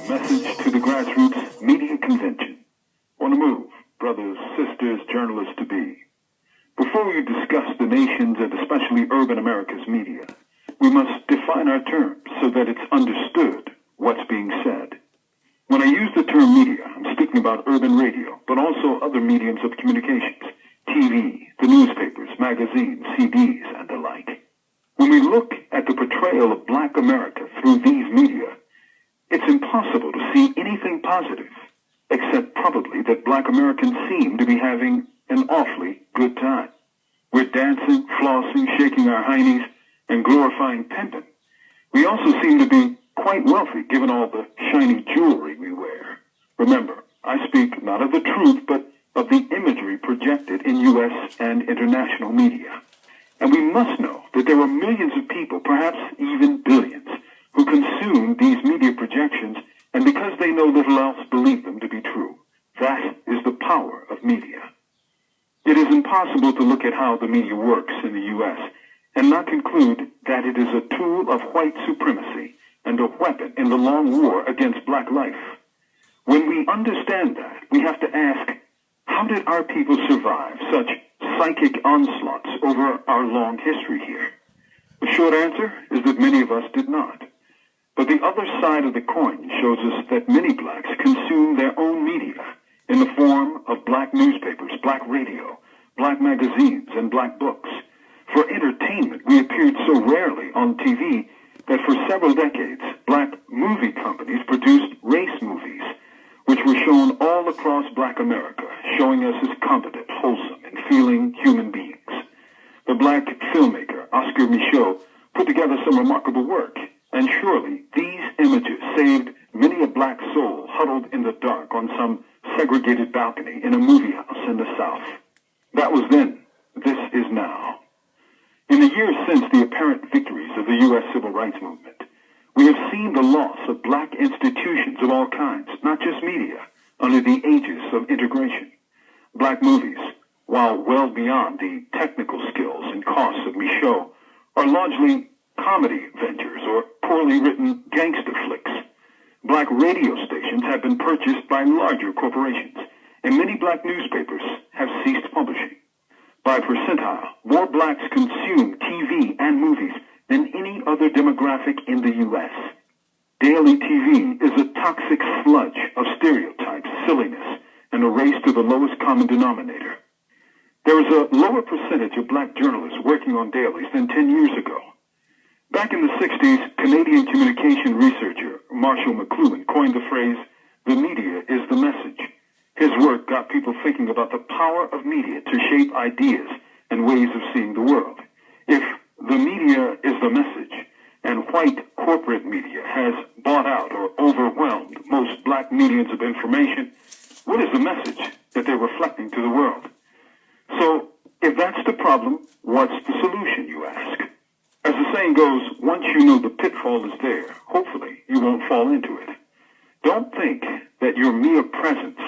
Message to the Grassroots Media Convention. On the move, brothers, sisters, journalists-to-be. Before we discuss the nation's and especially urban America's media, we must define our terms so that it's understood what's being said. When I use the term media, I'm speaking about urban radio, but also other mediums of communications, TV, the newspapers, magazines, CDs, and the like. When we look at the portrayal of Black America through these media, it's impossible to see anything positive, except probably that Black Americans seem to be having an awfully good time. We're dancing, flossing, shaking our heinies, and glorifying pimping. We also seem to be quite wealthy, given all the shiny jewelry we wear. Remember, I speak not of the truth, but of the imagery projected in U.S. and international media. And we must know that there are millions of people, perhaps even billions, who consume these media projections, and because they know little else, believe them to be true. That is the power of media. It is impossible to look at how the media works in the U.S. and not conclude that it is a tool of white supremacy and a weapon in the long war against black life. When we understand that, we have to ask, how did our people survive such psychic onslaughts over our long history here? The short answer is that many of us did not. But the other side of the coin shows us that many blacks consume their own media in the form of black newspapers, black radio, black magazines, and black books. For entertainment, we appeared so rarely on TV that for several decades, black movie companies produced race movies, which were shown all across Black America, showing us as competent, wholesome, and feeling human beings. The black filmmaker, Oscar Micheaux, put together some remarkable work, and surely these images saved many a black soul huddled in the dark on some segregated balcony in a movie house in the South. That was then. This is now. In the years since the apparent victories of the U.S. Civil Rights Movement, we have seen the loss of black institutions of all kinds, not just media, under the aegis of integration. Black movies, while well beyond the technical skills and costs of Micheaux, are largely comedy ventures or poorly written gangster flicks. Black radio stations have been purchased by larger corporations, and many black newspapers have ceased publishing. By percentile, more blacks consume TV and movies than any other demographic in the U.S. Daily TV is a toxic sludge of stereotypes, silliness, and a race to the lowest common denominator. There is a lower percentage of black journalists working on dailies than 10 years ago. Back in the 60s, Canadian communication researcher Marshall McLuhan coined the phrase, "The media is the message." His work got people thinking about the power of media to shape ideas and ways of seeing the world. If the media is the message, and white corporate media has bought out or overwhelmed most black mediums of information, what is the message that they're reflecting to the world? So, if that's the problem, what's the solution, you ask? As the saying goes, once you know the pitfall is there, hopefully you won't fall into it. Don't think that your mere presence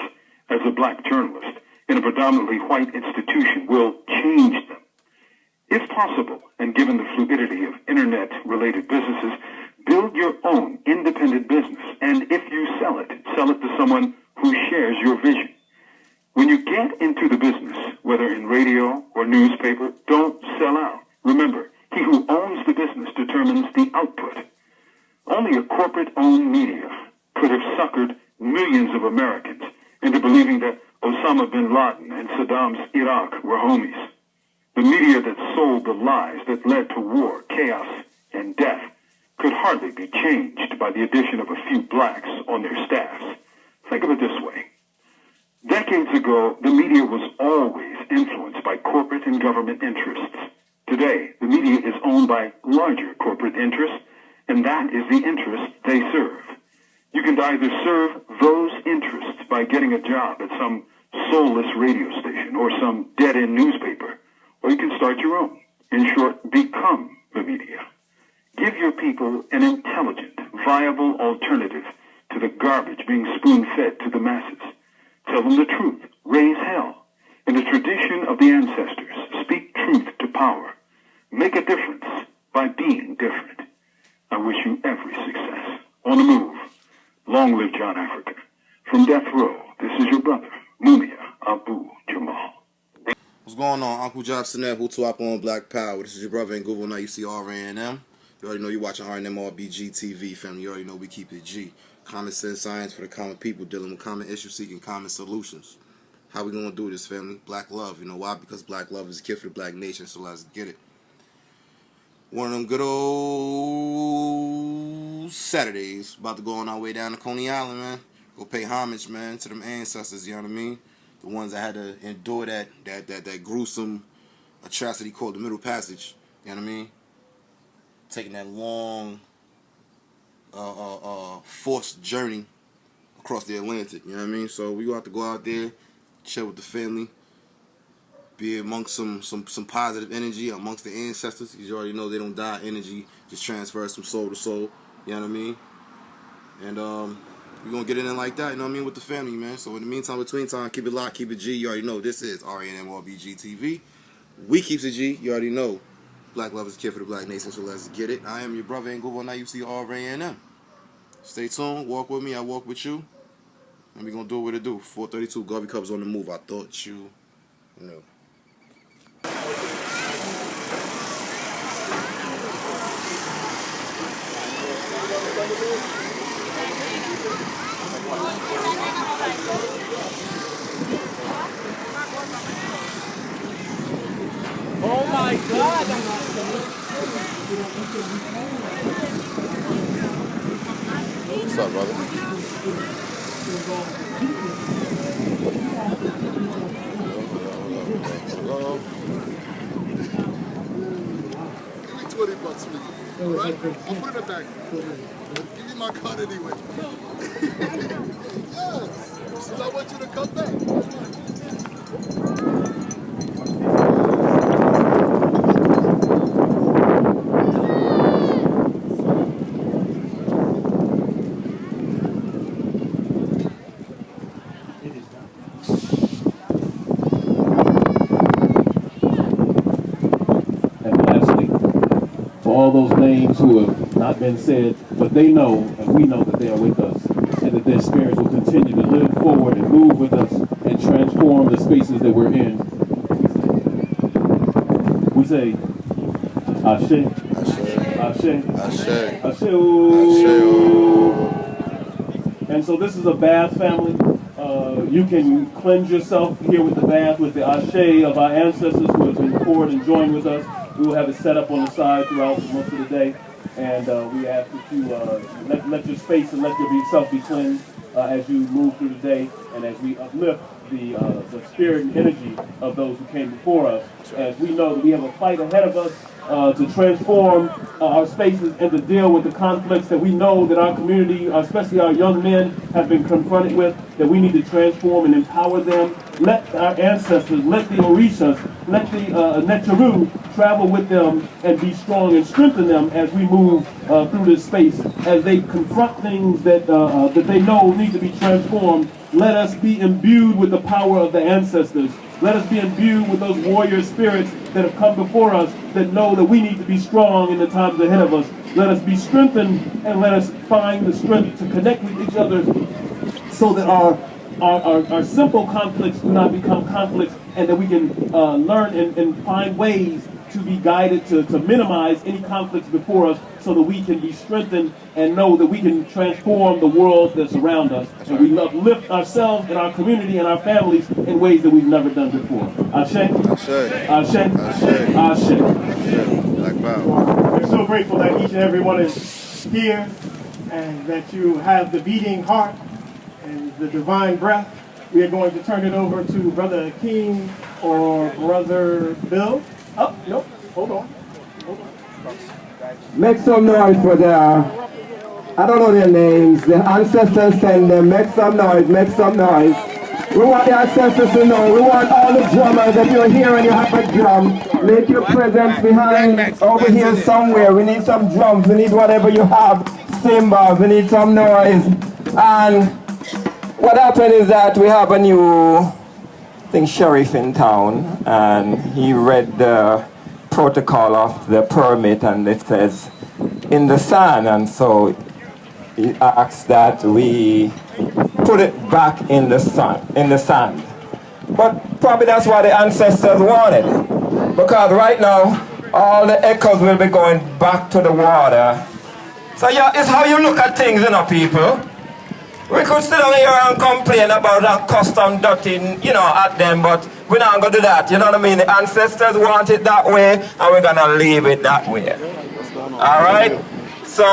as a black journalist in a predominantly white institution will change them. If possible, and given the fluidity of internet-related businesses, build your own independent business, and if you sell it to someone who shares your vision. When you get into the business, whether in radio or newspaper, don't sell out. Remember, he who owns the business determines the output. Only a corporate-owned media could have suckered millions of Americans into believing that Osama bin Laden and Saddam's Iraq were homies. The media that sold the lies that led to war, chaos, and death could hardly be changed by the addition of a few blacks on their staffs. Think of it this way. Decades ago, the media was always influenced by corporate and government interests. Today, the media is owned by larger corporate interests, and that is the interest they serve. You can either serve those interests by getting a job at some soulless radio station or some dead-end newspaper, or you can start your own. In short, become the media. Give your people an intelligent, viable alternative to the garbage being spoon-fed to the masses. Tell them the truth. Raise hell. In the tradition of the ancestors, speak truth to power. Make a difference by being different. I wish you every success. On the move. Long live John Africa. From Death Row, this is your brother, Mumia Abu Jamal. What's going on? Uncle Jobson there, who to up on Black Power. This is your brother in Google. Now you see RNM. You already know you're watching RNM RBG TV, family. You already know we keep it G. Common sense science for the common people, dealing with common issues, seeking common solutions. How we gonna do this, family? Black love. You know why? Because black love is a gift for the black nation, so let's get it. One of them good old Saturdays. About to go on our way down to Coney Island, man. Go pay homage, man, to them ancestors, you know what I mean? The ones that had to endure that gruesome atrocity called the Middle Passage, you know what I mean? Taking that long, forced journey across the Atlantic, you know what I mean? So we gonna have to go out there, chill with the family, be amongst some positive energy amongst the ancestors. You already know they don't die energy, just transfers from soul to soul, you know what I mean? And we're gonna get it in like that, you know what I mean, with the family, man. So in the meantime, between time, keep it locked, keep it G. You already know this is RNM RBG TV. We keeps it G. You already know black love is a kid for the black nation, so let's get it. I am your brother and Google. Now you see RNM. Stay tuned, walk with me, I walk with you. And we're gonna do what it do. 432 Garvey Cubs on the move. I thought you know. Oh my God! What's up, brother? Give me $20 for you. All right? I'll put it in the bag. Give me my card anyway. Yes. So I want you to come back. All those names who have not been said, but they know, and we know that they are with us, and that their spirits will continue to live forward and move with us and transform the spaces that we're in. We say, Ashe, Ashe, Ashe, Ashe. And so this is a bath, family. You can cleanse yourself here with the bath with the Ashe of our ancestors who have been poured and joined with us. We will have it set up on the side throughout most of the day, and we ask that you let your space and let yourself be cleansed as you move through the day, and as we uplift the spirit and energy of those who came before us, as we know that we have a fight ahead of us to transform our spaces and to deal with the conflicts that we know that our community, especially our young men, have been confronted with, that we need to transform and empower them. Let our ancestors, let the Orishas, let the Neteru travel with them and be strong and strengthen them as we move through this space, as they confront things that they know need to be transformed. Let us be imbued with the power of the ancestors. Let us be imbued with those warrior spirits that have come before us, that know that we need to be strong in the times ahead of us. Let us be strengthened, and let us find the strength to connect with each other so that our simple conflicts do not become conflicts, and that we can learn and find ways to be guided to minimize any conflicts before us, so that we can be strengthened and know that we can transform the world that's around us. And we uplift ourselves and our community and our families in ways that we've never done before. Ashe. Ashe. Ashe. Ashe. Ashe. Black Power. We're so grateful that each and every one is here, and that you have the beating heart and the divine breath. We are going to turn it over to Brother King or Brother Bill. Oh, nope. Hold on. Make some noise for their, I don't know their names, the ancestors send them, make some noise, make some noise. We want the ancestors to know, we want all the drummers, if you're here and you have a drum, make your presence behind, over here somewhere. We need some drums, we need whatever you have, cymbals, we need some noise. And what happened is that we have a new sheriff in town, and he read the protocol of the permit, and it says in the sand, and so he asked that we put it back in the sand. But probably that's what the ancestors wanted. Because right now, all the echoes will be going back to the water. So yeah, it's how you look at things, you know, people. We could sit down here and complain about that custom dirty, you know, at them, but we're not going to do that, you know what I mean? The ancestors want it that way, and we're going to leave it that way. All right? So,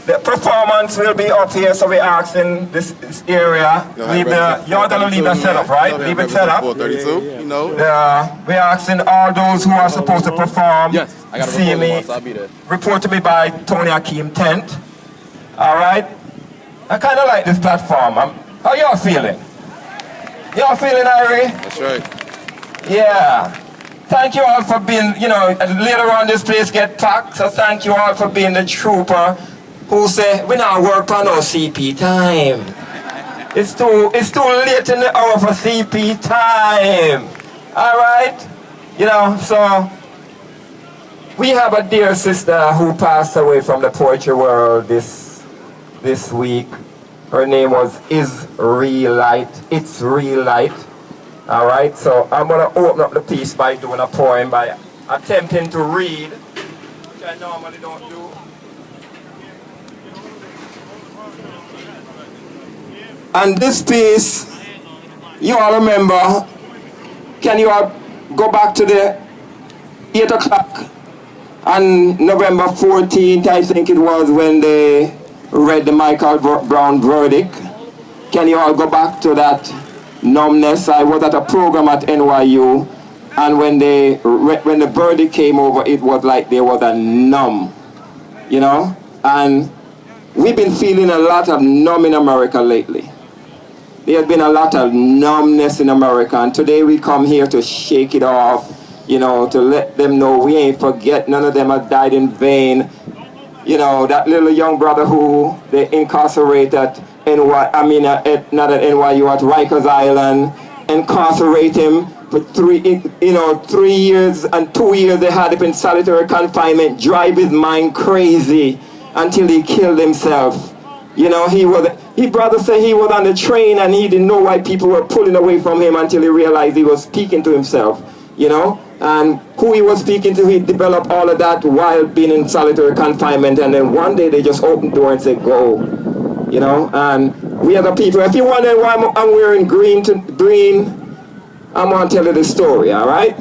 the performance will be up here, so we're asking this area, you're going to leave the setup, right? Leave it set up. 432, you know. We're asking all those who are supposed to perform, Yes, I got see me, so I'll be there. report to me by Tony Akeem Tent. All right? I kind of like this platform. How y'all feeling? Y'all feeling, Irie? That's right. Yeah. Thank you all for being, you know, later on this place get packed, so thank you all for being the trooper who say, we not work on no CP time. It's too late in the hour for CP time. All right? You know, so we have a dear sister who passed away from the poetry world this week. Her name was It's Real Light. All right, so I'm going to open up the piece by doing a poem, by attempting to read, which I normally don't do. And this piece, you all remember, can you all go back to the 8 o'clock on November 14th, I think it was, when they read the Michael Brown verdict? Can you all go back to that numbness? I was at a program at NYU, and when the verdict came over, it was like there was a numb, you know? And we've been feeling a lot of numb in America lately. There's been a lot of numbness in America, and today we come here to shake it off, you know, to let them know we ain't forget, none of them have died in vain. You know, that little young brother who they incarcerated at not at NYU, at Rikers Island, incarcerate him for 3 years and 2 years they had him in solitary confinement, drive his mind crazy until he killed himself. You know, his brother said he was on the train and he didn't know why people were pulling away from him until he realized he was speaking to himself, you know. And who he was speaking to, he developed all of that while being in solitary confinement, and then one day they just opened the door and said, go. You know, and we as a people, if you're wondering why I'm wearing green, I'm going to tell you the story, all right?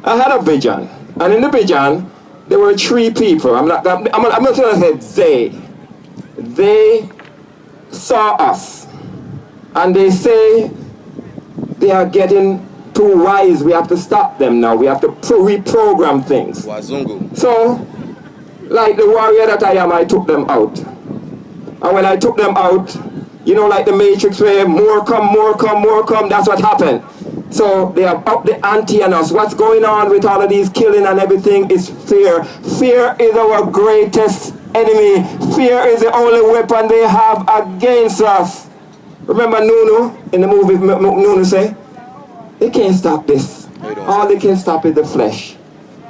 I had a vision, and in the vision, there were 3 people. I'm not going to say they saw us, and they say they are getting too wise. We have to stop them now. We have to reprogram things. Wazungu. So, like the warrior that I am, I took them out. And when I took them out, you know, like the Matrix where more come, that's what happened. So they have upped the ante on us. What's going on with all of these killing and everything is fear. Fear is our greatest enemy. Fear is the only weapon they have against us. Remember Nunu in the movie? Nunu say, they can't stop this. All they can stop is the flesh.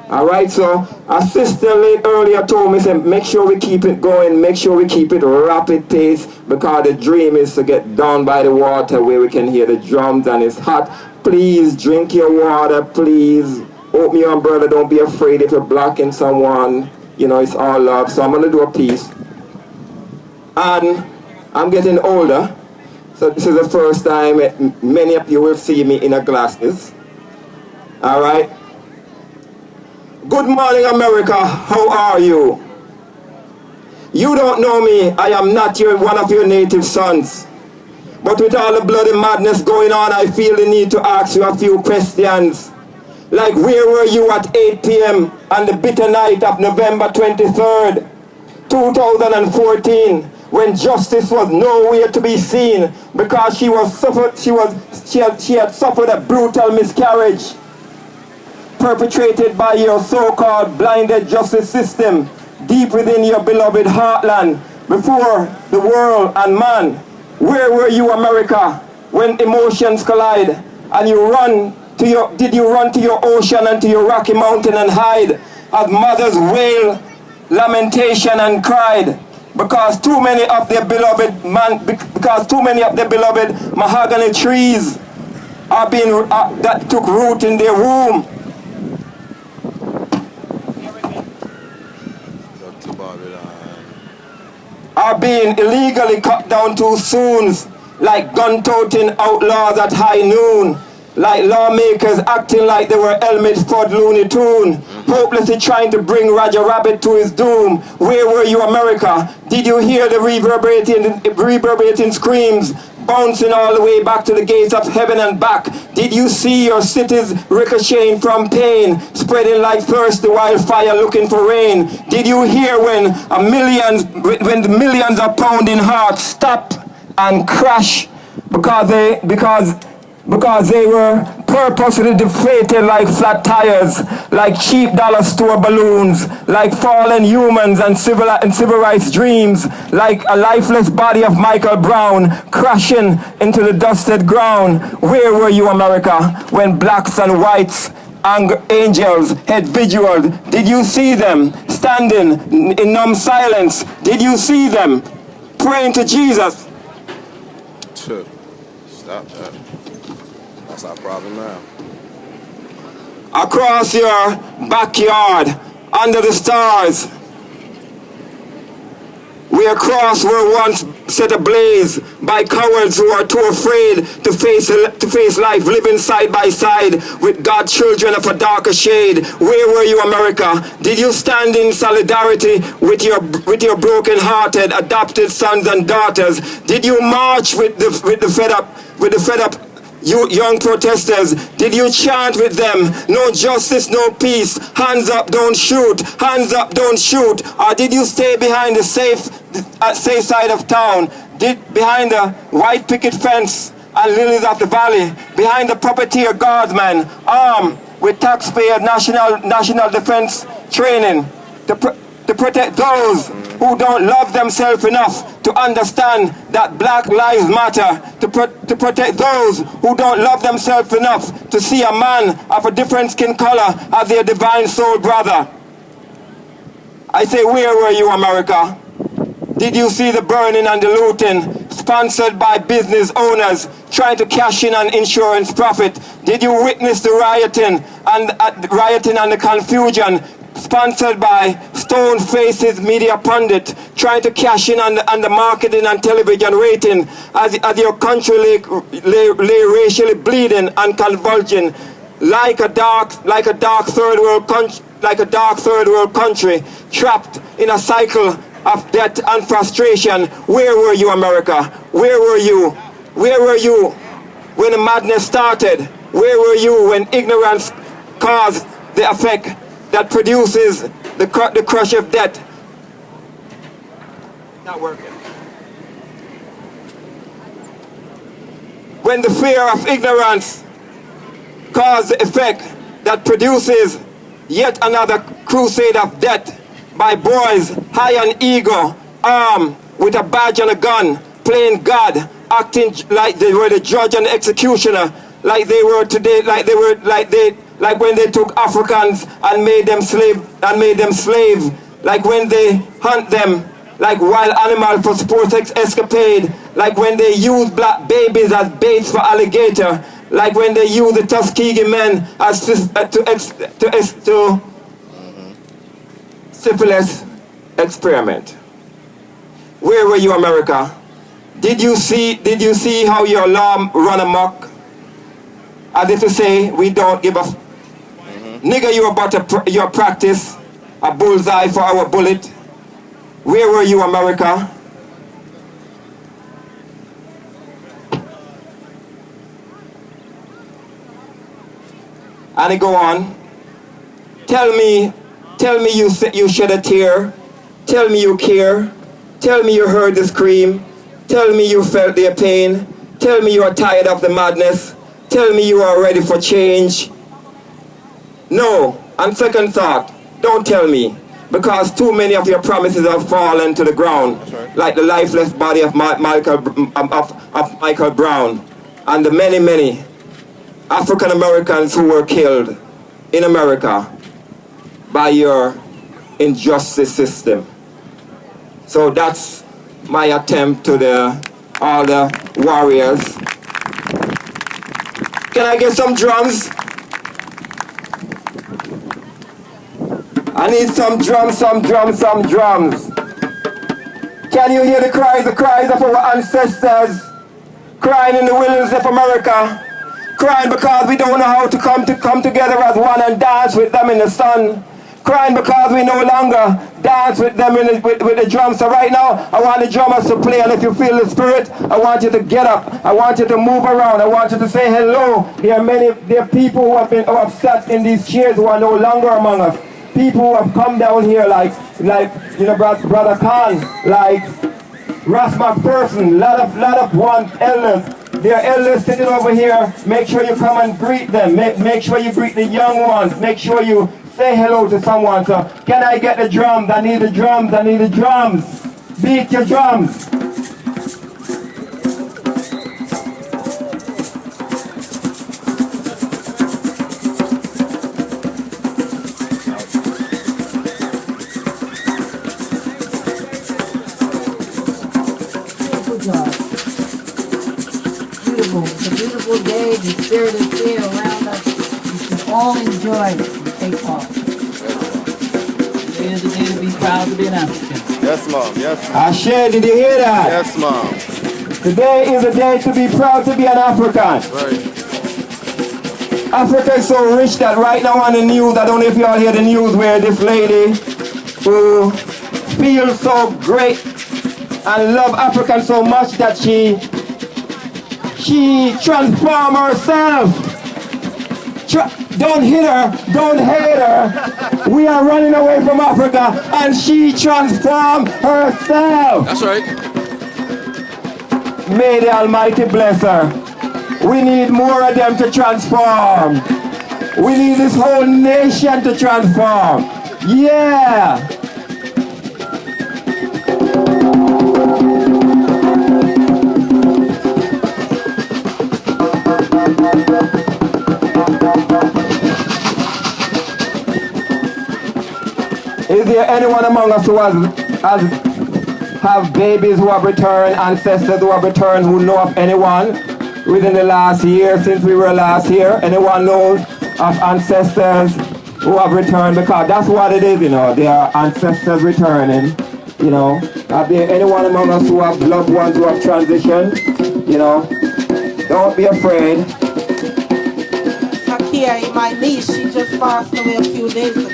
All right, so our sister earlier told me, said, make sure we keep it going, make sure we keep it rapid pace, because the dream is to get down by the water where we can hear the drums and it's hot. Please drink your water, please. Open your umbrella, don't be afraid if you're blocking someone. You know, it's all love. So I'm going to do a piece. And I'm getting older, so this is the first time many of you will see me in a glasses. All right. Good morning, America. How are you? You don't know me. I am not one of your native sons. But with all the bloody madness going on, I feel the need to ask you a few questions. Like, where were you at 8 p.m. on the bitter night of November 23rd, 2014, when justice was nowhere to be seen because she had suffered a brutal miscarriage perpetrated by your so-called blinded justice system deep within your beloved heartland before the world and man? Where were you, America, when emotions collide and did you run to your ocean and to your Rocky Mountain and hide as mothers wail lamentation and cried? because too many of their beloved mahogany trees are being that took root in their womb. Are being illegally cut down too soon, like gun-toting outlaws at high noon, like lawmakers acting like they were Elmid Fudd Looney Tune, hopelessly trying to bring Roger Rabbit to his doom. Where were you, America? Did you hear the reverberating screams, bouncing all the way back to the gates of heaven and back? Did you see your cities ricocheting from pain, spreading like thirsty wildfire looking for rain? Did you hear when the millions of pounding hearts stopped and crashed because they were purposely deflated like flat tires, like cheap dollar store balloons, like fallen humans and civil rights dreams, like a lifeless body of Michael Brown crashing into the dusted ground? Where were you, America, when blacks and whites, angels, had vigil? Did you see them standing in numb silence? Did you see them praying to Jesus? Stop that. That's our problem now. Across your backyard, under the stars, where cross were once set ablaze by cowards who are too afraid to face life, living side by side with God's children of a darker shade. Where were you, America? Did you stand in solidarity with your broken-hearted adopted sons and daughters? Did you march with the fed up you young protesters? Did you chant with them, no justice, no peace, hands up, don't shoot, hands up, don't shoot? Or did you stay behind the safe side of town, behind the white picket fence and lilies of the valley, behind the puppeteer guardsmen, armed with taxpayer national defense training to protect those who don't love themselves enough to understand that Black Lives Matter, to protect those who don't love themselves enough to see a man of a different skin color as their divine soul brother? I say, where were you, America? Did you see the burning and the looting sponsored by business owners trying to cash in on insurance profit? Did you witness the rioting and the confusion sponsored by stone faces media pundit trying to cash in on the marketing and television rating as your country lay racially bleeding and convulging like a dark third world country trapped in a cycle of debt and frustration? Where were you, America? Where were you? Where were you when the madness started? Where were you when ignorance caused the effect that produces the crush of debt? Not working. When the fear of ignorance caused the effect that produces yet another crusade of debt by boys high on ego, armed with a badge and a gun, playing God, acting like they were the judge and the executioner, like they were today, like when they took Africans and made them slave, like when they hunt them like wild animals for sports escapade, like when they use black babies as baits for alligator, like when they use the Tuskegee men as to syphilis experiment. Where were you, America? Did you see how your law run amok? As if to say, we don't give a nigga, you about your practice, a bullseye for our bullet. Where were you, America? And it go on. Tell me you shed a tear. Tell me you care. Tell me you heard the scream. Tell me you felt their pain. Tell me you are tired of the madness. Tell me you are ready for change. No, on second thought, don't tell me, because too many of your promises have fallen to the ground, like the lifeless body of Michael Brown, and the many, many African Americans who were killed in America by your injustice system. So that's my attempt to all the warriors. Can I get some drums? I need some drums, some drums, some drums. Can you hear the cries of our ancestors crying in the wilderness of America? Crying because we don't know how to come together as one and dance with them in the sun. Crying because we no longer dance with them with the drums. So right now, I want the drummers to play, and if you feel the spirit, I want you to get up. I want you to move around. I want you to say hello. There are people who have sat in these chairs who are no longer among us. People who have come down here like Brother Khan, like Ross McPherson, lot of one elders. There are elders sitting over here. Make sure you come and greet them. Make sure you greet the young ones. Make sure you say hello to someone. So, can I get the drums? I need the drums. I need the drums. Beat your drums. It's a beautiful day. The spirit is here around us. We should all enjoy it and take part. Today is the day to be proud to be an African. Yes, Mom. Yes, Mom. Ashe, did you hear that? Yes, Mom. Today is a day to be proud to be an African. Right. Africa is so rich that right now on the news, I don't know if you all hear the news where this lady who feels so great and love Africa so much that she transformed herself. Don't hit her, don't hate her. We are running away from Africa and she transformed herself. That's right. May the Almighty bless her. We need more of them to transform. We need this whole nation to transform. Yeah. Is there anyone among us who have babies who have returned, ancestors who have returned, who know of anyone within the last year, since we were last here? Anyone knows of ancestors who have returned? Because that's what it is, you know. They are ancestors returning, you know. Are there anyone among us who have loved ones who have transitioned? You know, don't be afraid. Shakia, my niece, she just passed away a few days ago.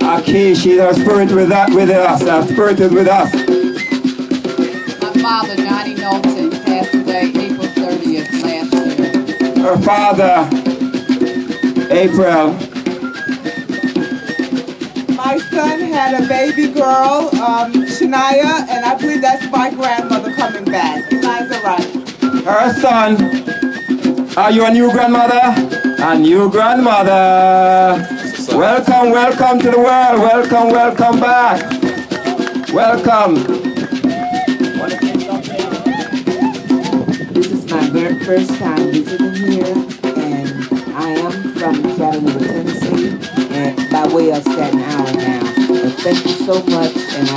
Aki, she's our spirit with us. Our spirit is with us. My father, Johnny Knowlton, passed away April 30th last year. Her father, April. My son had a baby girl, Shania, and I believe that's my grandmother coming back. Eliza Wright. Her son. Are you a new grandmother? A new grandmother. Welcome, welcome to the world. Welcome, welcome back. Welcome. This is my first time visiting here, and I am from Chattanooga, Tennessee, and by way of Staten Island now. But thank you so much, and I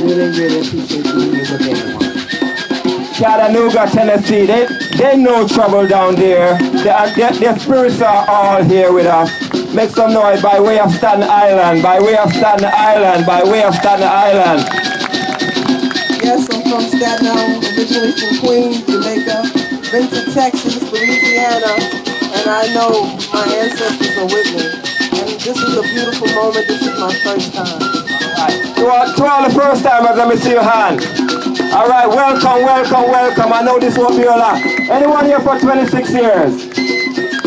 really, really appreciate being here with everyone. Chattanooga, Tennessee. They no trouble down there. Their spirits are all here with us. Make some noise by way of Staten Island, by way of Staten Island, by way of Staten Island. Yes, I'm from Staten Island, originally from Queens, Jamaica, been to Texas, Louisiana, and I know my ancestors are with me. And this is a beautiful moment. This is my first time. All right. To all the first timers, let me see your hand. All right, welcome, welcome, welcome. I know this won't be a lot. Anyone here for 26 years?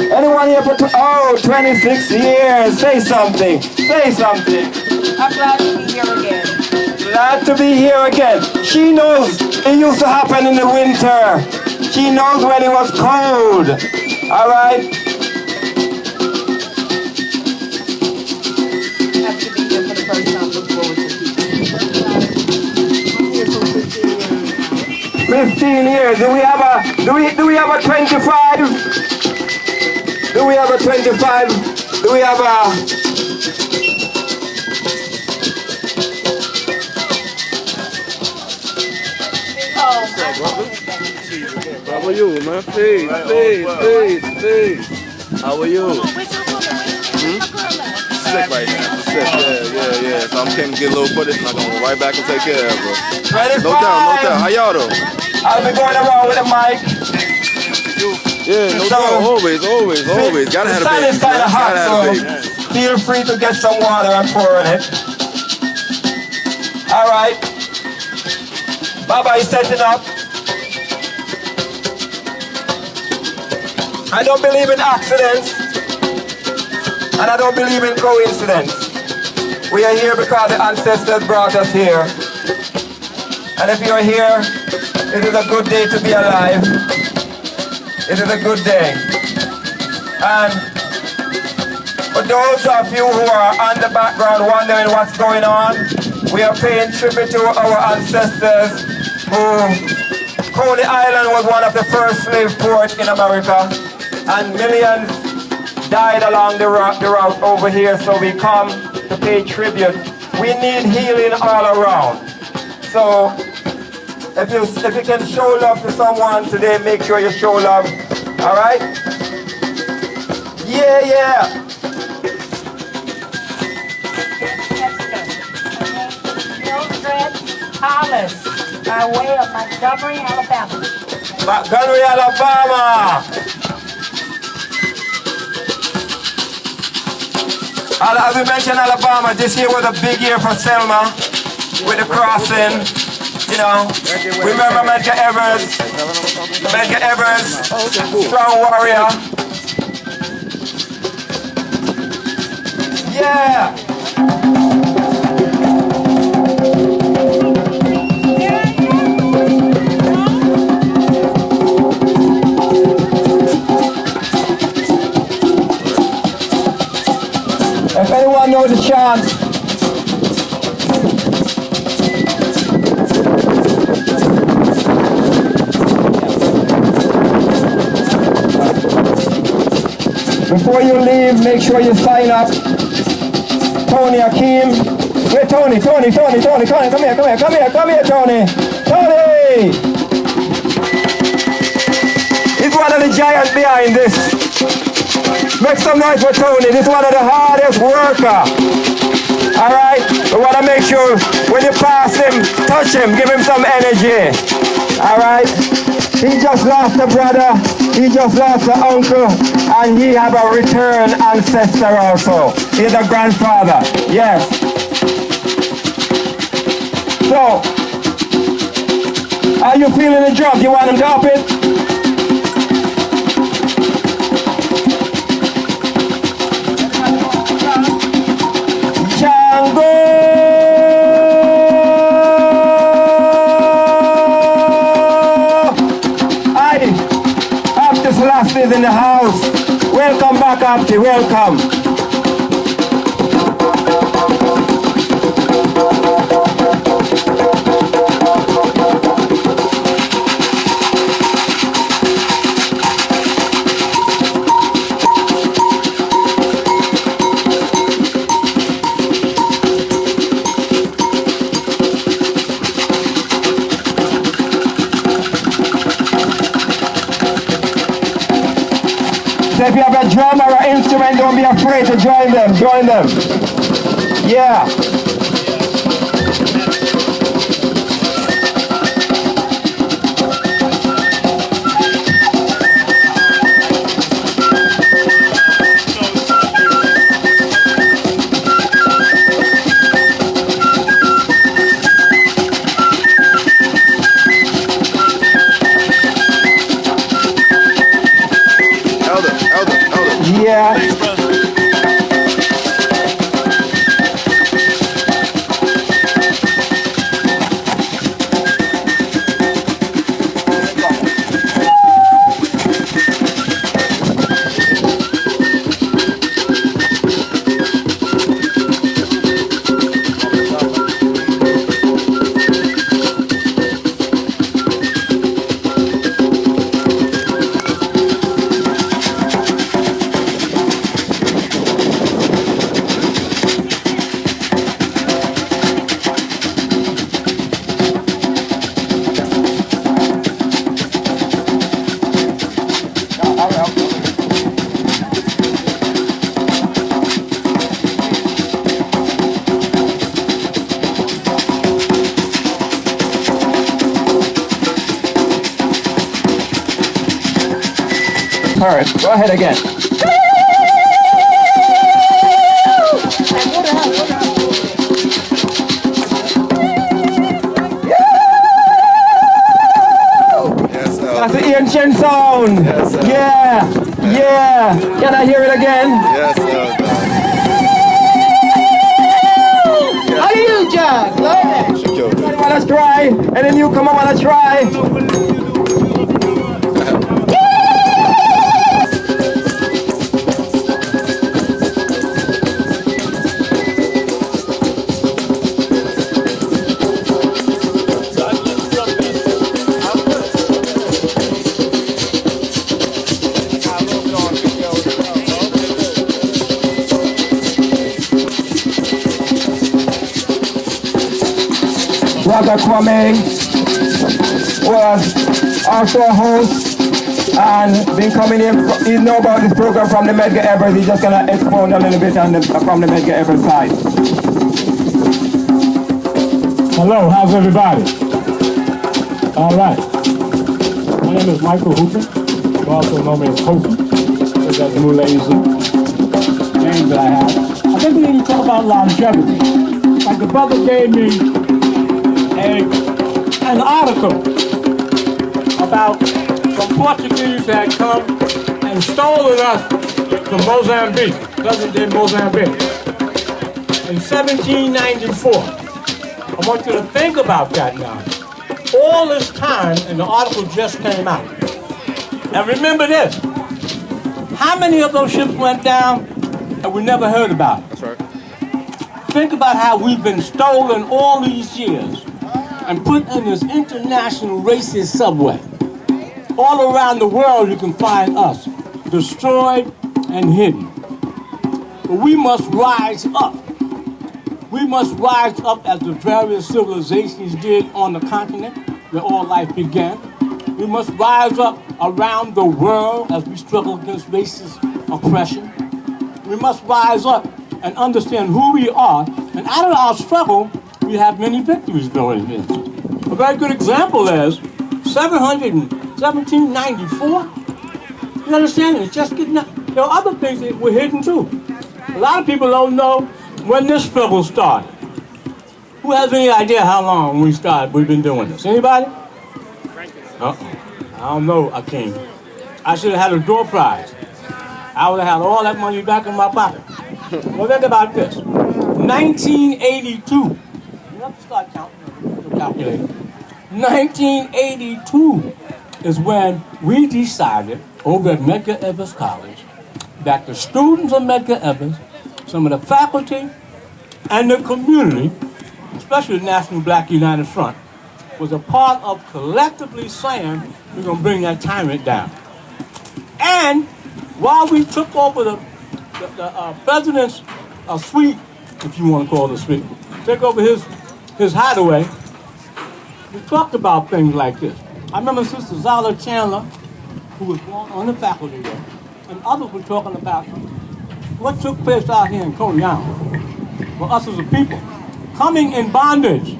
Anyone here for 26 years? Say something. Say something. I'm glad to be here again. Glad to be here again. She knows it used to happen in the winter. She knows when it was cold. All right? Happy to be here for the first time. Look forward to it. I'm here for 15 years. 15 years. Do we have a 25? Do we have a 25? Do we have a... How are you, man? Peace. How are you? Sick right now. Sick. Yeah. So I'm came to get a little footage and I'm going right back and take care of her. No doubt. How y'all though? I'll be going around with a mic. Yeah, no doubt. Always. Gotta have a baby. The sun is kind of hot, so feel free to get some water and pour in it. All right. Baba is setting up. I don't believe in accidents, and I don't believe in coincidence. We are here because the ancestors brought us here. And if you're here, it is a good day to be alive. It is a good day. And for those of you who are on the background wondering what's going on, we are paying tribute to our ancestors who Coney Island was one of the first slave ports in America, and millions died along the route over here, so we come to pay tribute. We need healing all around. So if you can show love to someone today, make sure you show love. All right? Yeah. Mildred Hollis, by way of Montgomery, Alabama. Montgomery, Alabama. As we mentioned Alabama, this year was a big year for Selma with the crossing. You know, remember Medgar Evers, strong warrior. Yeah. If anyone knows the chant, before you leave, make sure you sign up. Tony Akeem. Wait, Tony, come here, Tony. Tony! He's one of the giants behind this. Make some noise for Tony. This is one of the hardest workers. All right? We want to make sure when you pass him, touch him, give him some energy. All right? He just lost a brother. He just lost an uncle. And he have a return ancestor also. He's a grandfather. Yes. So, are you feeling the drop? You want him to up it? Is in the house. Welcome back, Abdi. Welcome. So if you have a drum or an instrument, don't be afraid to join them. Yeah. Yeah. heard. Go ahead again. That's the ancient sound. Yes, sir. Yeah, yeah. Can I hear it again? Yes, sir. Hallelujah. Glory. Wanna try? And then you come on, wanna try? Brother Kwame was also a host and been coming in. He know about this program from the Medgar Evers. He's just gonna expound a little bit on from the Medgar Evers side. Hello, how's everybody? All right. My name is Michael Hooper. You also know me as Hooper. That's the new lazy name that I have. I think we need to talk about longevity. Like the brother gave me an article about some Portuguese that had come and stolen us from Mozambique, present-day Mozambique, in 1794. I want you to think about that now. All this time, and the article just came out. And remember this, how many of those ships went down and we never heard about? That's right. Think about how we've been stolen all these years and put in this international racist subway. All around the world you can find us, destroyed and hidden. But we must rise up. We must rise up as the various civilizations did on the continent where all life began. We must rise up around the world as we struggle against racist oppression. We must rise up and understand who we are, and out of our struggle, we have many victories going in. A very good example is 1794. You understand? It's just getting up. There are other things that were hidden too. A lot of people don't know when this struggle started. Who has any idea how long we've been doing this? Anybody? I don't know, Akeem. I should have had a door prize. I would have had all that money back in my pocket. Well, think about this. 1982. You have to start counting. Calculating. 1982 is when we decided over at Medgar Evers College that the students of Medgar Evers, some of the faculty, and the community, especially the National Black United Front, was a part of collectively saying we're going to bring that tyrant down. And while we took over the president's suite, if you want to call it a suite, take over his hideaway, we talked about things like this. I remember Sister Zala Chandler, who was on the faculty there, and others were talking about what took place out here in Coney Island for us as a people, coming in bondage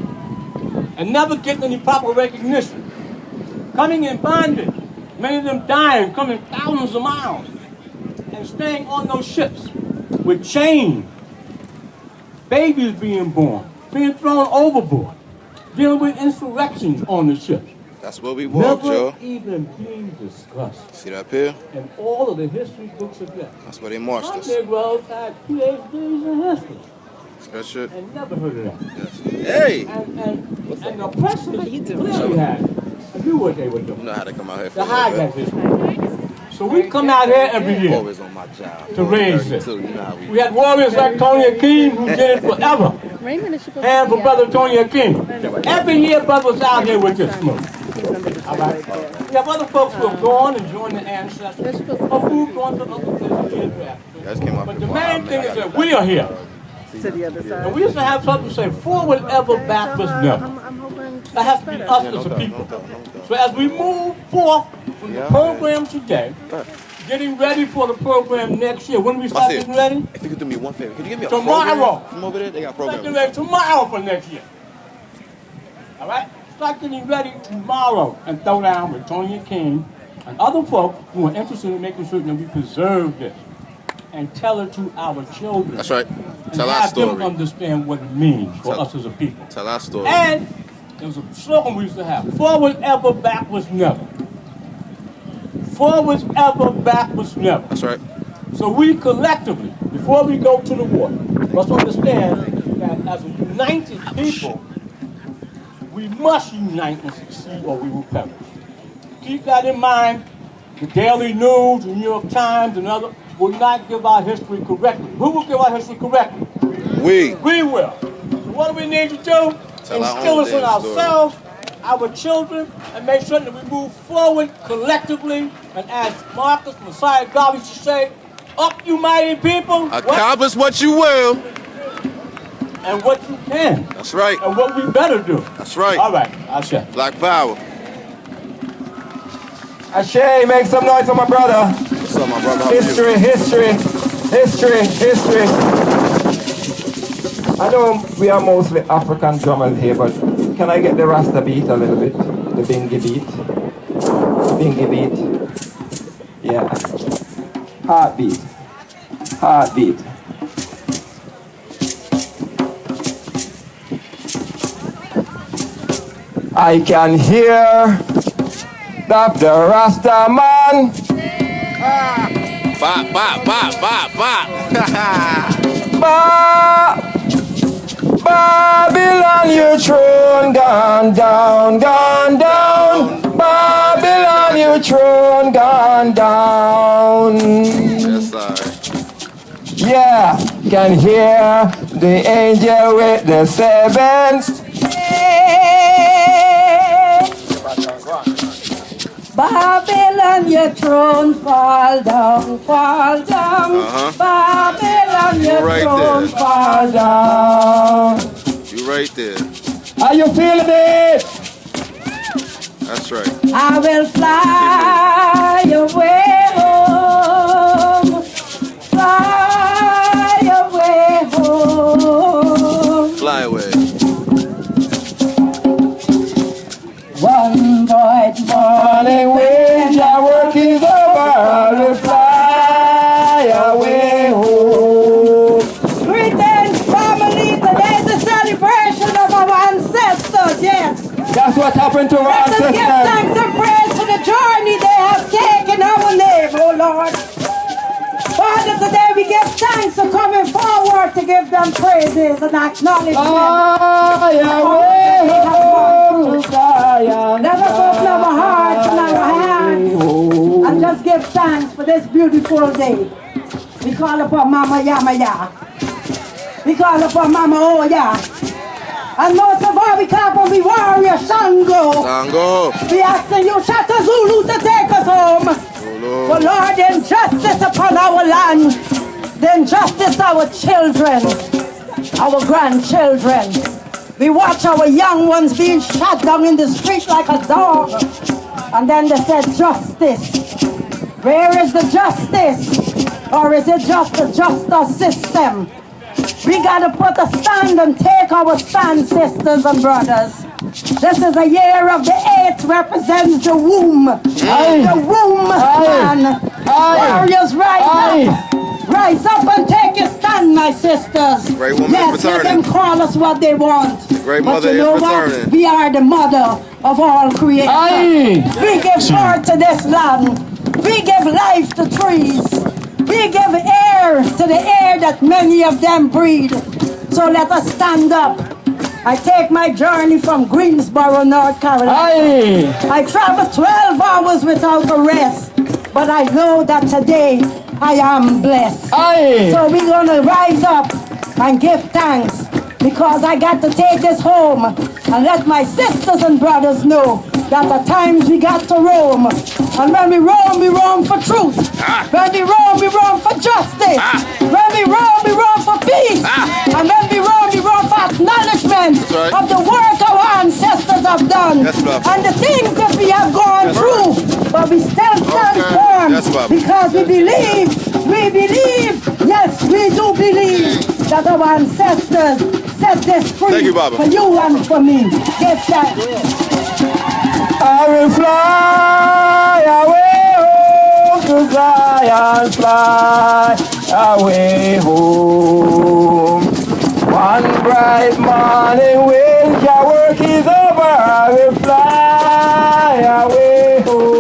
and never getting any proper recognition. Coming in bondage, many of them dying, coming thousands of miles, and staying on those ships with chains, babies being born, being thrown overboard, dealing with insurrections on the ships. That's what we want, Joe. Never even being discussed. See that up here? In all of the history books of that. That's where they marched us. Some Negroes had PhDs in history. That shit. And never heard of that. Yes. Hey! And the oppressors clearly had it. And knew what they were doing. You know how to come out here for to hide that history. So we come out here every year always on my job. to raise this. You know how We had warriors like Tony Akeem who did it forever. And for Brother Tony Akeem. Every year, brother was out here with this smoke. All right? We have other folks who have gone and joined the ancestors, or who've gone to other places. But the main thing is that we are here. To the other side. And we used to have something to say, forward ever, backwards never. That has to be us as a people. So as we move forth from the program today, getting ready for the program next year, when we start getting ready? If you could do me one favor, could you give me a tomorrow. program from over there? They got programs. Start getting ready tomorrow for next year. All right? Start getting ready tomorrow and throw down with Tony King and other folk who are interested in making certain that we preserve this and tell it to our children. That's right. And Tell our have them story. understand what it means for us as a people. Tell our story. And there was a slogan we used to have: forward ever, backwards never. Forwards ever, backwards never. That's right. So we collectively, before we go to the war, must understand that as a united people, we must unite and succeed or we will perish. Keep that in mind. The Daily News, the New York Times, and others will not give our history correctly. Who will give our history correctly? We. We will. So what do we need to do? Instill us in ourselves, our children, and make sure that we move forward collectively. And as Marcus Messiah Garvey used to say, up you mighty people. Accomplish what you will. And what you can. That's right. And what we better do. That's right. All right, Ashe. Black power. Ashe, make some noise for my brother. What's up, my brother? How History, are you? history, history, history. I know we are mostly African drummers here, but can I get the Rasta beat a little bit? The bingy beat. Bingy beat. Yeah. Heartbeat. Heartbeat. I can hear the Rasta man. Bop, bop, bop, bop, bop. Babylon, your throne gone down, gone down. Babylon, your throne gone down. Yes, sir. Yeah, can hear the angel with the seventh. Babylon, your throne fall down, fall down. Babylon, your throne fall down. You right there. Are you feeling it? That's right. I will fly away home, fly away home. Fly away. One bright morning when your work is over, I will fly away home. Greetings, family. Today's the celebration of our ancestors, yes. That's what happened to our Let us ancestors. give thanks and praise for the journey they have taken our name, oh Lord. Father, today we give thanks for coming forward to give them praises and acknowledgement. Let us open our hearts and our hands and just give thanks for this beautiful day. We call upon Mama Yamaya. We call upon Mama Oya. And most of all, we call upon the warrior Shango. Shango. We asking you, Shaka Zulu, to take us home. For Lord, injustice upon our land, the injustice our children, our grandchildren. We watch our young ones being shot down in the street like a dog. And then they said justice. Where is the justice? Or is it just the justice system? We gotta put a stand and take our stand, sisters and brothers. This is a year of the 8th, represents the womb. The womb, man. Warriors, rise up. Rise up and take your stand, my sisters. Great woman yes, is let them returning. call us what they want. Great but mother you know is what? returning. We are the mother of all creation. We give birth to this land. We give life to trees. We give air to the air that many of them breathe. So let us stand up. I take my journey from Greensboro, North Carolina. I travel 12 hours without a rest. But I know that today I am blessed. So we're going to rise up and give thanks. Because I got to take this home and let my sisters and brothers know that at times we got to roam. And when we roam for truth. When we roam for justice. When we roam for peace. And when we roam for acknowledgement of the work our ancestors have done. And the things that we have gone through. But we still stand firm because we believe, yes, we do believe that our ancestors set this free for you and for me. Give thanks. I will fly away. and fly away home. One bright morning when your work is over, I will fly away home.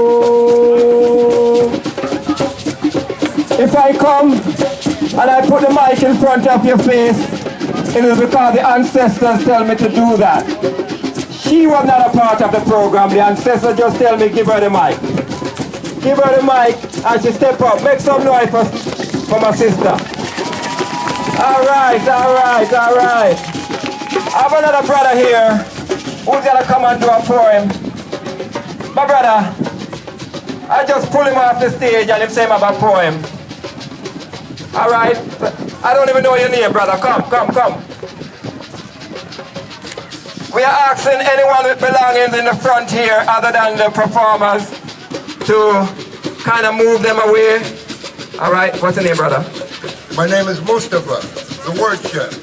If I come and I put the mic in front of your face, it is because the ancestors tell me to do that. She was not a part of the program. The ancestors just tell me, give her the mic. Give her the mic and she step up. Make some noise for my sister. All right. I have another brother here who's gonna come and do a poem. My brother, I just pull him off the stage and him say him have a poem. All right, I don't even know your name, brother. Come. We are asking anyone with belongings in the front here other than the performers to kind of move them away. All right, what's your name, brother? My name is Mustafa, the word chef.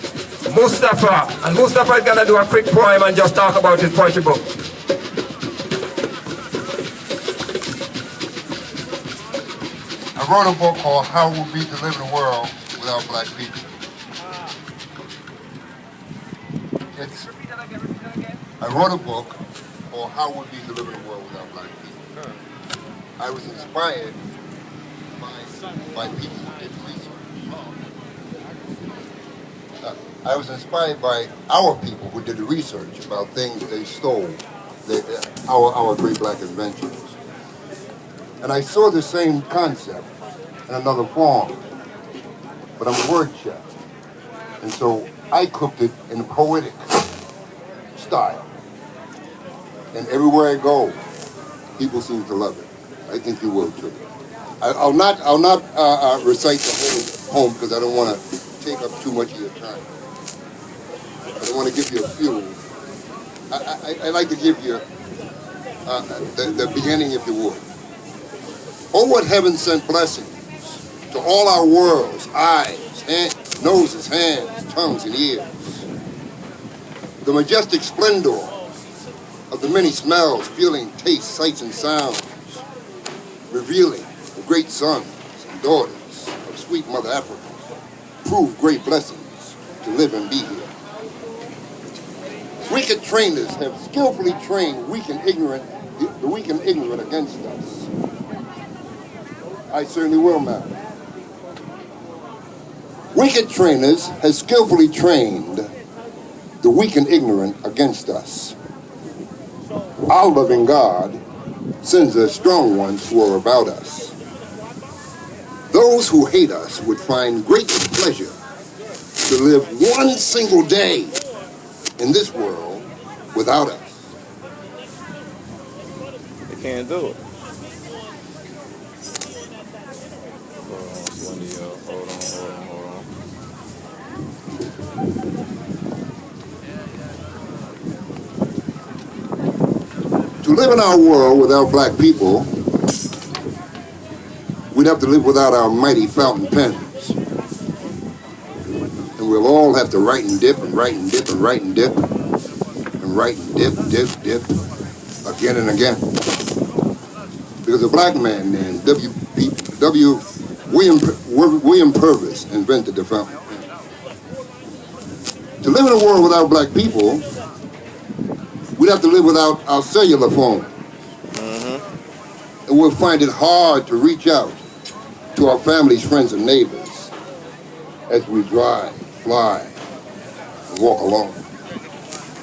Mustafa, and Mustafa is gonna do a quick poem and just talk about his poetry book. I wrote a book called How It Would Be to Live in a World Without Black People. I wrote a book called How It Would Be to Live in a World Without Black People. I was inspired by people who did research. I was inspired by our people who did the research about things they stole, our great black inventions. And I saw the same concept in another form, but I'm a word chef. And so I cooked it in a poetic style. And everywhere I go, people seem to love it. I think you will too. I'll not recite the whole poem because I don't want to take up too much of your time. I want to give you a few. I like to give you the beginning, if you would. Oh, what heaven sent blessings to all our worlds, eyes, noses, hands, tongues, and ears. The majestic splendor of the many smells, feeling, tastes, sights, and sounds, revealing the great sons and daughters of sweet Mother Africa, prove great blessings to live and be here. Wicked trainers have skillfully trained the weak and ignorant against us. I certainly will, ma'am. Wicked trainers have skillfully trained the weak and ignorant against us. Our loving God sends the strong ones who are about us. Those who hate us would find great pleasure to live one single day in this world without us. They can't do it. Hold on. To live in our world without black people, we'd have to live without our mighty fountain pens. And we'll all have to write and dip and write and dip and write and dip and write and dip again and again. Because a black man named William Purvis invented the fountain pen. To live in a world without black people, we'd have to live without our cellular phone. And we'll find it hard to reach out to our families, friends, and neighbors as we drive, fly, and walk along.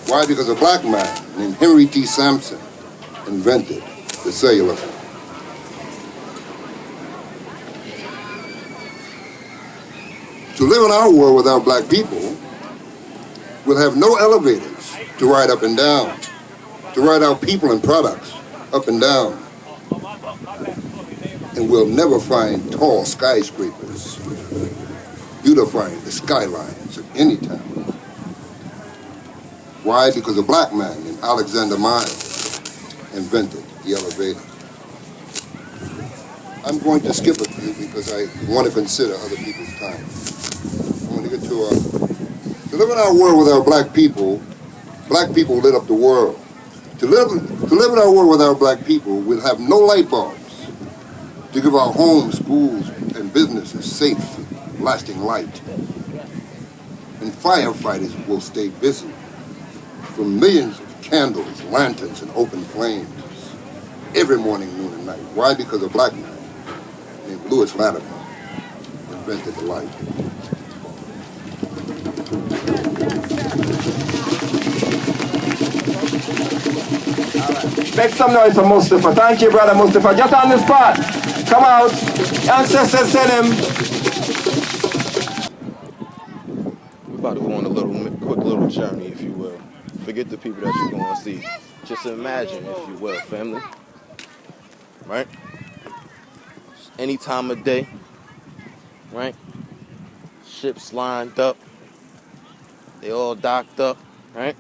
Why? Because a black man named Henry T. Sampson invented the cellular phone. To live in our world without black people, we'll have no elevators to ride up and down, to ride our people and products up and down. And we'll never find tall skyscrapers beautifying the skylines of any town. Why? Because a black man named Alexander Miles invented the elevator. I'm going to skip a few because I want to consider other people's time. I want to get to live in our world without black people lit up the world. To live in our world without black people, we'll have no light bulbs, to give our homes, schools, and businesses safe, lasting light. And firefighters will stay busy from millions of candles, lanterns, and open flames every morning, noon, and night. Why? Because a black man named Lewis Latimer invented the light. Make some noise for Mustafa. Thank you, brother Mustafa. Just on the spot. Come out. Ancestors send him. We're about to go on a quick little journey, if you will. Forget the people that you're going to see. Just imagine, if you will, family. Right? Any time of day. Right? Ships lined up. They all docked up. Right?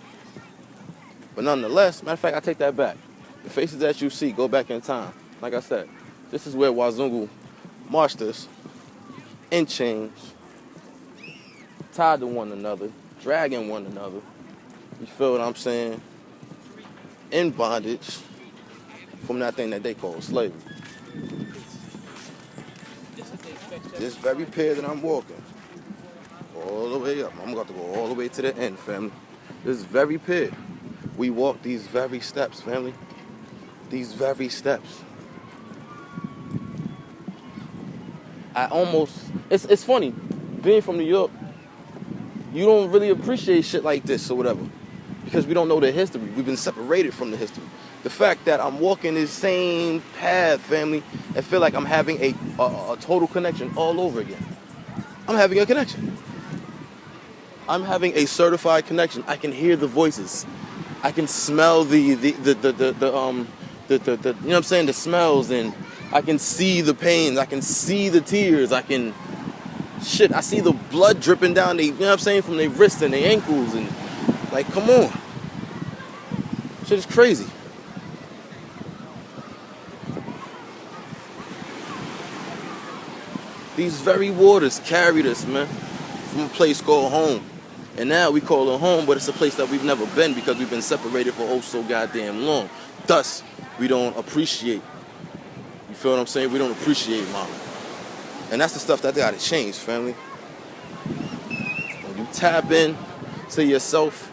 But nonetheless, matter of fact, I take that back. The faces that you see, go back in time. Like I said, this is where Wazungu marched us in chains, tied to one another, dragging one another. You feel what I'm saying? In bondage from that thing that they call slavery. This very pier that I'm walking, all the way up. I'm about to go all the way to the end, family. This very pier. We walk these very steps, family. These very steps. It's funny, being from New York, you don't really appreciate shit like this or whatever, because we don't know the history. We've been separated from the history. The fact that I'm walking this same path, family, and feel like I'm having a total connection all over again. I'm having a connection. I'm having a certified connection. I can hear the voices. I can smell the you know what I'm saying, the smells, and I can see the pains, I can see the tears, I see the blood dripping down you know what I'm saying, from their wrists and their ankles, and like, come on. Shit is crazy. These very waters carried us, man, from a place called home. And now we call it home, but it's a place that we've never been because we've been separated for oh so goddamn long. Thus, we don't appreciate. You feel what I'm saying? We don't appreciate mama. And that's the stuff that gotta change, family. When you tap in to yourself,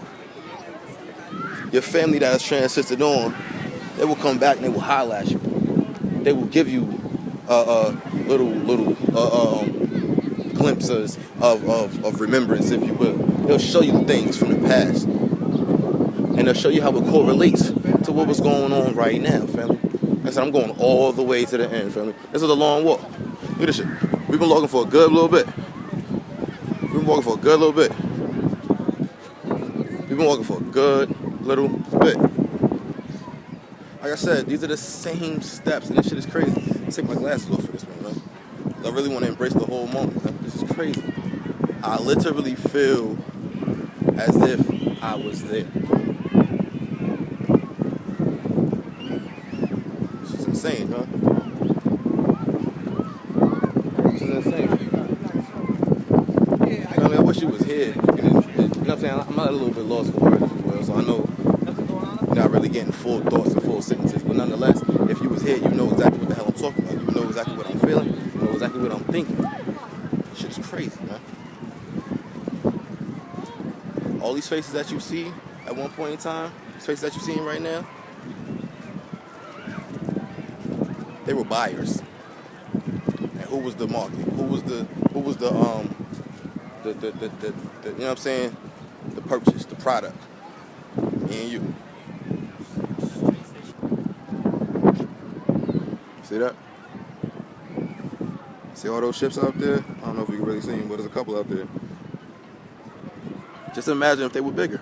your family that is transited on, they will come back and they will holler at you. They will give you little glimpses of remembrance, if you will. They'll show you things from the past. And they'll show you how it correlates to what was going on right now, family. I said, I'm going all the way to the end, family. This is a long walk. Look at this shit. We've been walking for a good little bit. Like I said, these are the same steps, and this shit is crazy. Let's take my glasses off for this one, man. I really want to embrace the whole moment, man. This is crazy. I literally feel as if I was there. This is insane, huh? This is insane. I mean, I wish you was here. You know what I'm saying? I'm not a little bit lost for words, if you will, so I know you're not really getting full thoughts and full sentences, but nonetheless, if you was here, you know exactly what the hell I'm talking about. You know exactly what I'm feeling. You know exactly what I'm thinking. Shit is crazy, man. All these faces that you see at one point in time, these faces that you're seeing right now, they were buyers. And who was the market? Who was the you know what I'm saying? The purchase, the product. Me and you. See that? See all those ships out there? I don't know if you can really see them, but there's a couple out there. Just imagine if they were bigger.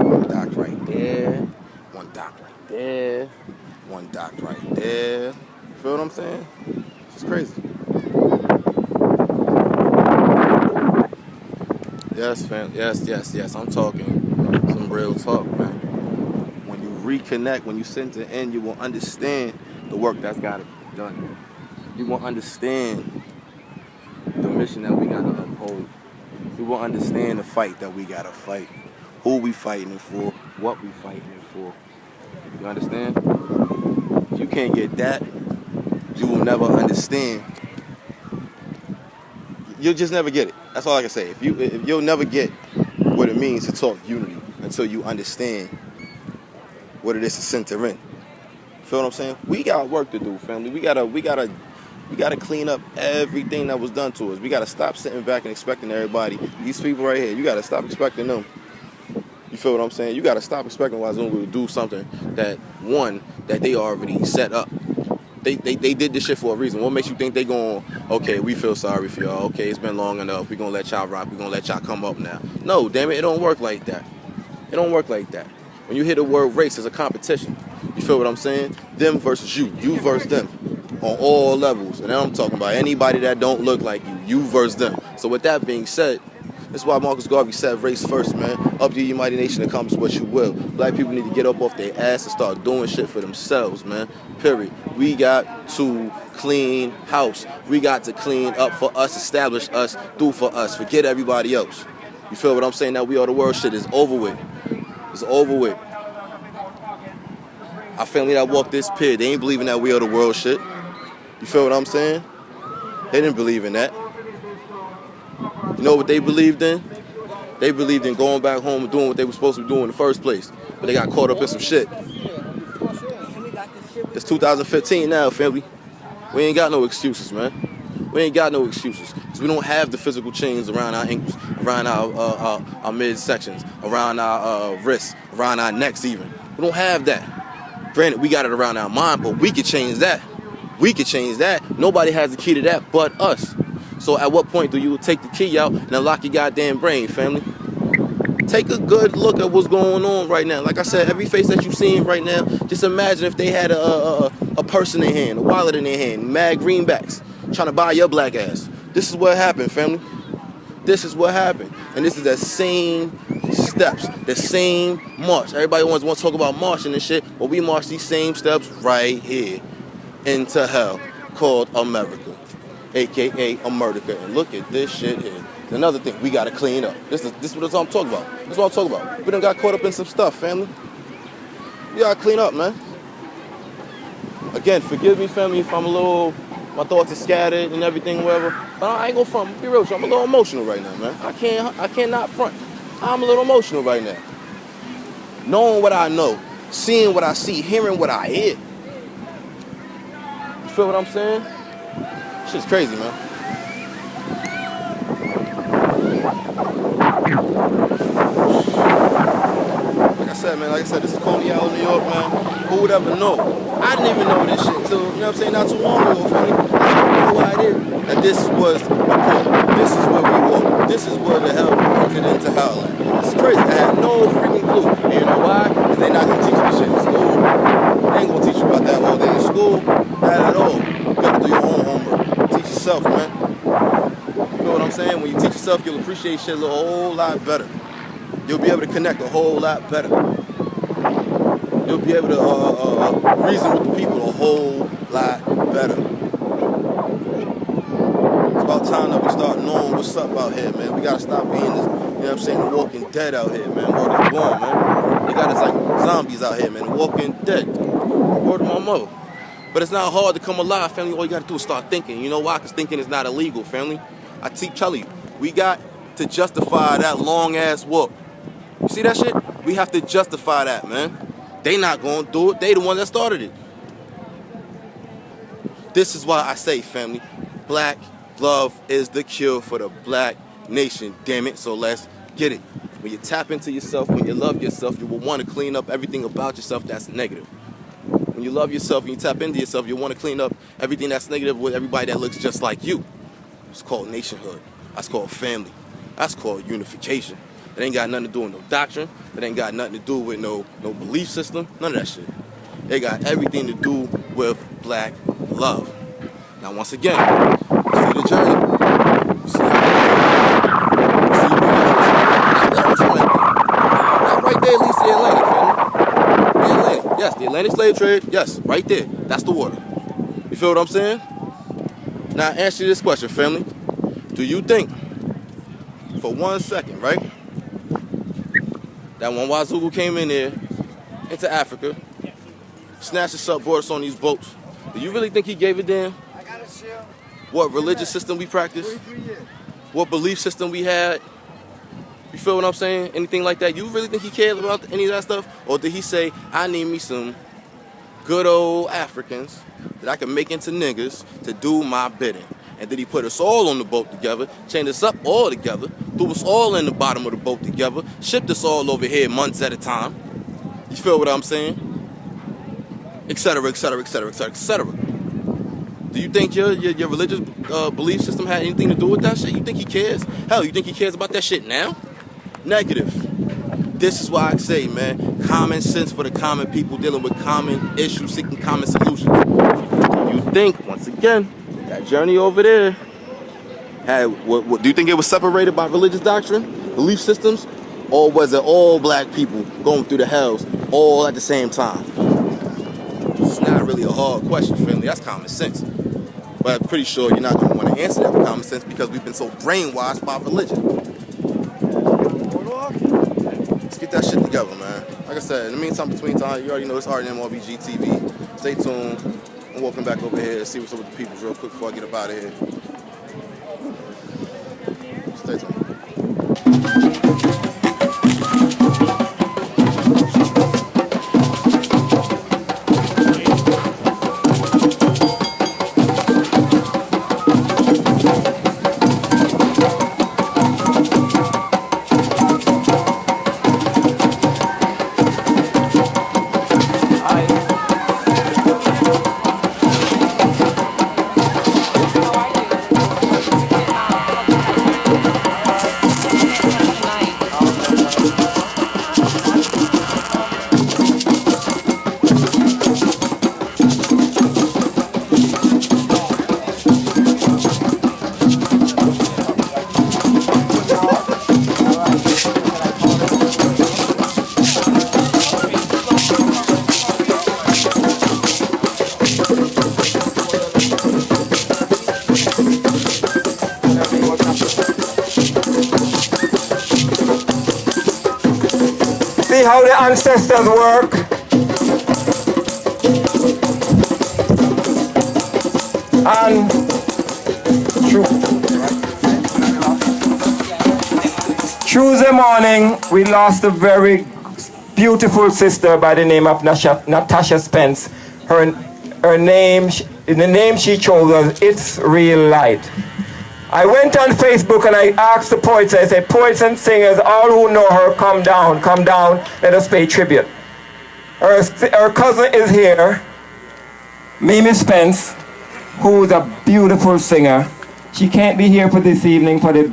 One docked right there, one docked right there, one docked right there. You feel what I'm saying? It's crazy. Yes, fam. Yes. I'm talking some real talk, man. When you reconnect, when you center in, you will understand the work that's got to be done. You will understand the mission that we gotta uphold. You will understand the fight that we gotta fight. Who we fighting it for, what we fighting it for. You understand? If you can't get that, you will never understand. You'll just never get it. That's all I can say. If you'll never get what it means to talk unity until you understand what it is to center in. Feel what I'm saying? We got work to do, family. We gotta clean up everything that was done to us. We gotta stop sitting back and expecting everybody. These people right here, you gotta stop expecting them. You feel what I'm saying? You gotta stop expecting Wazungu to do something that they already set up. They did this shit for a reason. What makes you think they going, okay, we feel sorry for y'all. Okay, it's been long enough. We're going to let y'all rock. We're going to let y'all come up now. No, damn it. It don't work like that. It don't work like that. When you hear the word race, it's a competition. You feel what I'm saying? Them versus you. You versus them. On all levels. And I'm talking about anybody that don't look like you. You versus them. So with that being said, that's why Marcus Garvey said race first, man. Up to your mighty nation, accomplish what you will. Black people need to get up off their ass and start doing shit for themselves, man. Period. We got to clean house. We got to clean up for us, establish us, do for us. Forget everybody else. You feel what I'm saying? That we are the world shit is over with. It's over with. Our family that walked this pier, they ain't believing that we are the world shit. You feel what I'm saying? They didn't believe in that. You know what they believed in? They believed in going back home and doing what they were supposed to be doing in the first place. But they got caught up in some shit. It's 2015 now, family. We ain't got no excuses, man. We ain't got no excuses. Because we don't have the physical chains around our ankles, around our midsections, around our wrists, around our necks even. We don't have that. Granted, we got it around our mind, but we could change that. We could change that. Nobody has the key to that but us. So at what point do you take the key out and unlock your goddamn brain, family? Take a good look at what's going on right now. Like I said, every face that you're seeing right now, just imagine if they had a purse in their hand, a wallet in their hand, mad greenbacks, trying to buy your black ass. This is what happened, family. This is what happened. And this is the same steps, the same march. Everybody wants to talk about marching and shit, but we march these same steps right here into hell called America, a.k.a. America. And look at this shit here. Another thing, we gotta clean up. This is what I'm talking about. This is what I'm talking about. We done got caught up in some stuff, family. We gotta clean up, man. Again, forgive me, family, if my thoughts are scattered and everything, whatever. But I ain't gonna front. Be real with you, I'm a little emotional right now, man. I cannot front. I'm a little emotional right now. Knowing what I know, seeing what I see, hearing what I hear. You feel what I'm saying? Shit's crazy, man. Like I said, this is Coney Island, New York, man. Who would ever know? I didn't even know this shit till, you know what I'm saying, not too long ago, family. I had no idea that this was a port. This is where we walk. This is where the hell we entered into hell. It's crazy. I had no freaking clue. And you know why? Because they're not going to teach me shit in school. They ain't going to teach you about that all day in school. Not at all. You got to do your own homework. Teach yourself, man. You feel what I'm saying? When you teach yourself, you'll appreciate shit a whole lot better. You'll be able to connect a whole lot better. You'll be able to reason with the people a whole lot better. It's about time that we start knowing what's up out here, man. We gotta stop being this, you know what I'm saying, the Walking Dead out here, man. Word is born, man. They got us like zombies out here, man. Walking Dead. Word of my mother. But it's not hard to come alive, family. All you gotta do is start thinking. You know why? Because thinking is not illegal, family. I keep telling you, we got to justify that long-ass walk. You see that shit? We have to justify that, man. They not gonna do it. They the one that started it. This is why I say, family, black love is the cure for the black nation, damn it. So let's get it. When you tap into yourself, when you love yourself, you will want to clean up everything about yourself that's negative. When you love yourself and you tap into yourself, you want to clean up everything that's negative with everybody that looks just like you. It's called nationhood. That's called family. That's called unification. It ain't got nothing to do with no doctrine. It ain't got nothing to do with no belief system. None of that shit. It got everything to do with black love. Now, once again, see the journey. See that right there leads to the Atlantic, family. The Atlantic. Yes, the Atlantic slave trade. Yes, right there. That's the water. You feel what I'm saying? Now, answer this question, family. Do you think, for 1 second, right, that when Wazungu came in there into Africa, snatched us up, brought us on these boats. Do you really think he gave a damn? What religious system we practice? What belief system we had? You feel what I'm saying? Anything like that? You really think he cared about any of that stuff? Or did he say, I need me some good old Africans that I can make into niggas to do my bidding? And did he put us all on the boat together, chained us up all together, threw us all in the bottom of the boat together, shipped us all over here months at a time? You feel what I'm saying? Et cetera, et cetera, et cetera, et cetera, et cetera. Do you think your religious belief system had anything to do with that shit? You think he cares? Hell, you think he cares about that shit now? Negative. This is why I say, man, common sense for the common people dealing with common issues, seeking common solutions. You think, once again, that journey over there had, what do you think it was separated by religious doctrine, belief systems, or was it all black people going through the hells all at the same time? It's not really a hard question, family. That's common sense. But I'm pretty sure you're not going to want to answer that with common sense because we've been so brainwashed by religion. Let's get that shit together, man. Like I said, in the meantime, between time, you already know it's RNMRBG TV. Stay tuned. I'm walking back over here to see what's up with the peoples real quick before I get up out of here. Stay tuned. See how the ancestors work? And Tuesday morning, we lost a very beautiful sister by the name of Natasha Spence. Her name, the name she chose was It's Real Light. I went on Facebook and I asked the poets, I said, poets and singers, all who know her, come down, let us pay tribute. Her cousin is here, Mimi Spence, who is a beautiful singer. She can't be here for this evening for the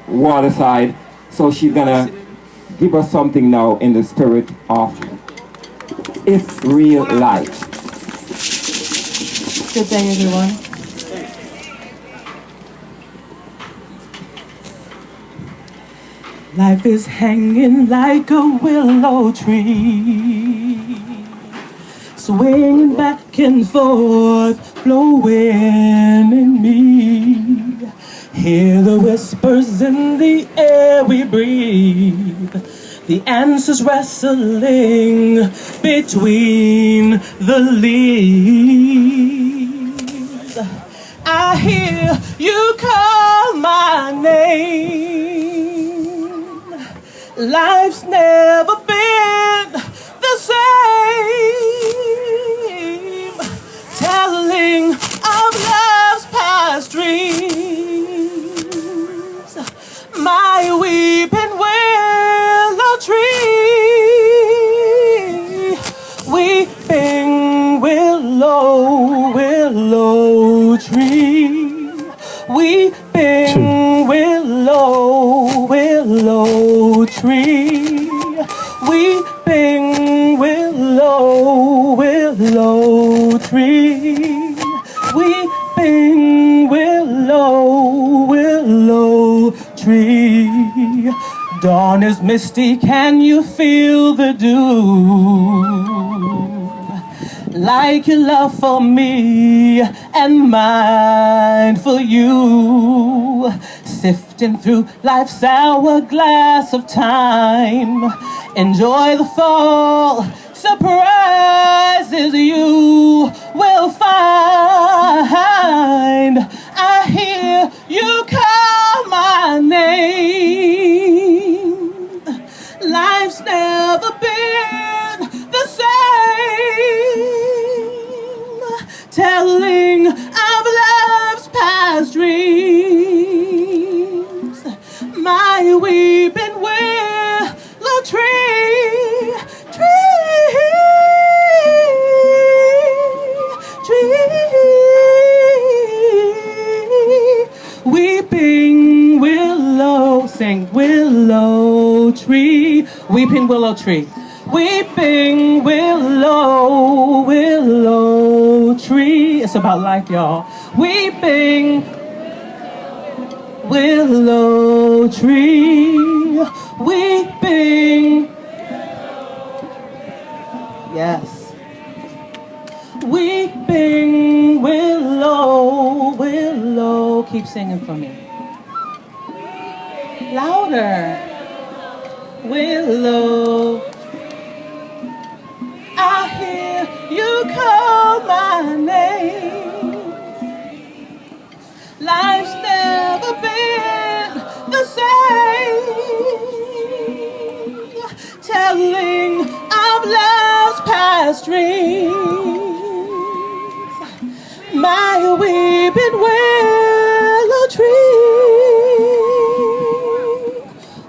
water side, so she's gonna give us something now in the spirit of It's Real Light. Good day, everyone. Life is hanging like a willow tree, swinging back and forth, flowing in me. Hear the whispers in the air we breathe, the answers wrestling between the leaves. I hear you call my name. Life's never been the same, telling of love's past dreams. My weeping willow tree, weeping willow tree, weeping willow tree, weeping willow tree, weeping willow tree. Dawn is misty, can you feel the dew? Like your love for me and mine for you. Sifting through life's hourglass of time. Enjoy the fall, surprise. tree, weeping willow tree. Weeping willow, willow tree. It's about life, y'all. Weeping willow tree, weeping. Yes. Weeping willow, willow. Keep singing for me. Louder. Willow. I hear you call my name. Life's never been the same. Telling of love's past dreams. My weeping willow tree.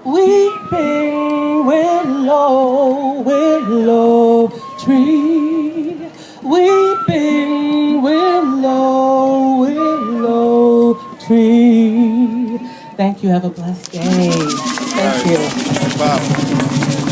Weeping willow, willow tree. Weeping willow, willow tree. Thank you. Have a blessed day. Thank you. Wow.